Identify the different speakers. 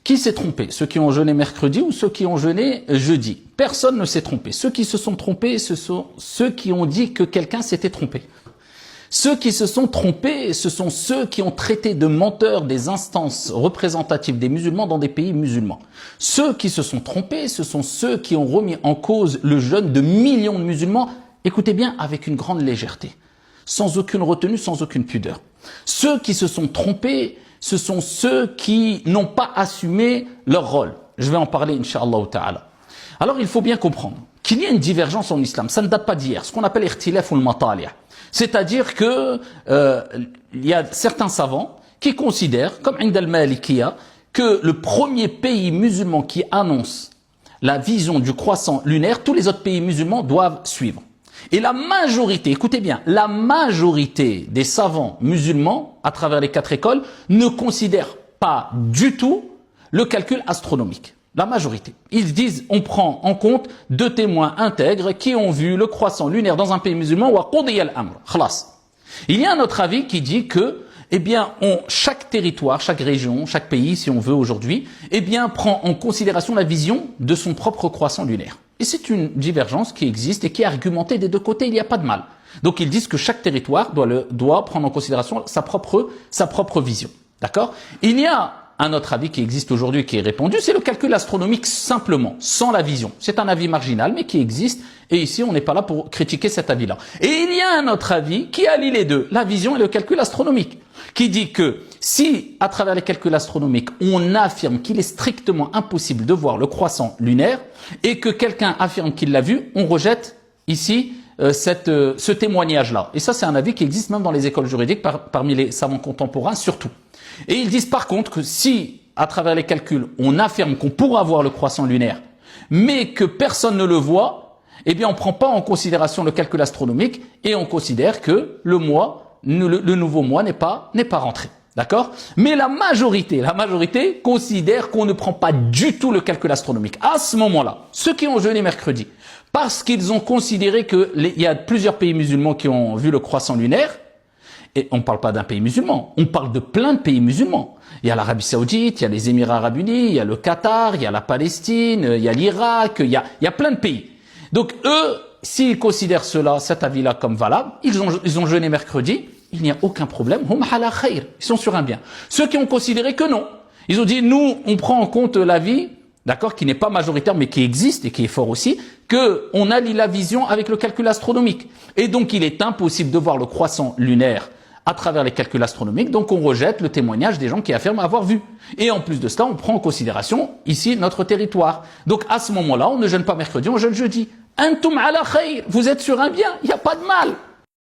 Speaker 1: Qui s'est trompé? Ceux qui ont jeûné mercredi ou ceux qui ont jeûné jeudi? Personne ne s'est trompé. Ceux qui se sont trompés, ce sont ceux qui ont dit que quelqu'un s'était trompé. Ceux qui se sont trompés, ce sont ceux qui ont traité de menteurs des instances représentatives des musulmans dans des pays musulmans. Ceux qui se sont trompés, ce sont ceux qui ont remis en cause le jeûne de millions de musulmans, écoutez bien, avec une grande légèreté, sans aucune retenue, sans aucune pudeur. Ceux qui se sont trompés, ce sont ceux qui n'ont pas assumé leur rôle. Je vais en parler, Inch'Allah ta'ala. Alors, il faut bien comprendre qu'il y a une divergence en islam. Ça ne date pas d'hier, ce qu'on appelle l'irtilaf ou le matali'. C'est-à-dire que il y a certains savants qui considèrent, comme Ind al-Malikiya, que le premier pays musulman qui annonce la vision du croissant lunaire, tous les autres pays musulmans doivent suivre. Et la majorité, écoutez bien, la majorité des savants musulmans, à travers les 4 écoles, ne considèrent pas du tout le calcul astronomique. La majorité. Ils disent, on prend en compte 2 témoins intègres qui ont vu le croissant lunaire dans un pays musulman, wa qudiya al-amr. Khalas. Il y a un autre avis qui dit que, eh bien, chaque territoire, chaque région, chaque pays, si on veut aujourd'hui, eh bien, prend en considération la vision de son propre croissant lunaire. Et c'est une divergence qui existe et qui est argumentée des 2 côtés, il n'y a pas de mal. Donc ils disent que chaque territoire doit prendre en considération sa propre vision. D'accord? Il y a un autre avis qui existe aujourd'hui, qui est répandu, c'est le calcul astronomique simplement, sans la vision. C'est un avis marginal, mais qui existe, et ici on n'est pas là pour critiquer cet avis-là. Et il y a un autre avis qui allie les deux, la vision et le calcul astronomique, qui dit que si, à travers les calculs astronomiques, on affirme qu'il est strictement impossible de voir le croissant lunaire, et que quelqu'un affirme qu'il l'a vu, on rejette ici ce témoignage-là. Et ça, c'est un avis qui existe même dans les écoles juridiques, parmi les savants contemporains surtout. Et ils disent par contre que si, à travers les calculs, on affirme qu'on pourra voir le croissant lunaire, mais que personne ne le voit, eh bien on ne prend pas en considération le calcul astronomique et on considère que le nouveau mois n'est pas rentré. D'accord? Mais la majorité considère qu'on ne prend pas du tout le calcul astronomique. À ce moment-là, ceux qui ont jeûné mercredi, parce qu'ils ont considéré qu'il y a plusieurs pays musulmans qui ont vu le croissant lunaire, et on ne parle pas d'un pays musulman, on parle de plein de pays musulmans. Il y a l'Arabie Saoudite, il y a les Émirats Arabes Unis, il y a le Qatar, il y a la Palestine, il y a l'Irak, il y a plein de pays. Donc eux, s'ils considèrent cet avis-là comme valable, ils ont jeûné mercredi, il n'y a aucun problème, hum ala khair, ils sont sur un bien. Ceux qui ont considéré que non, ils ont dit nous, on prend en compte l'avis, d'accord, qui n'est pas majoritaire mais qui existe et qui est fort aussi, que on allie la vision avec le calcul astronomique. Et donc il est impossible de voir le croissant lunaire à travers les calculs astronomiques, donc on rejette le témoignage des gens qui affirment avoir vu. Et en plus de cela, on prend en considération ici notre territoire. Donc à ce moment-là, on ne jeûne pas mercredi, on jeûne jeudi. Antum ala khair, vous êtes sur un bien, il n'y a pas de mal.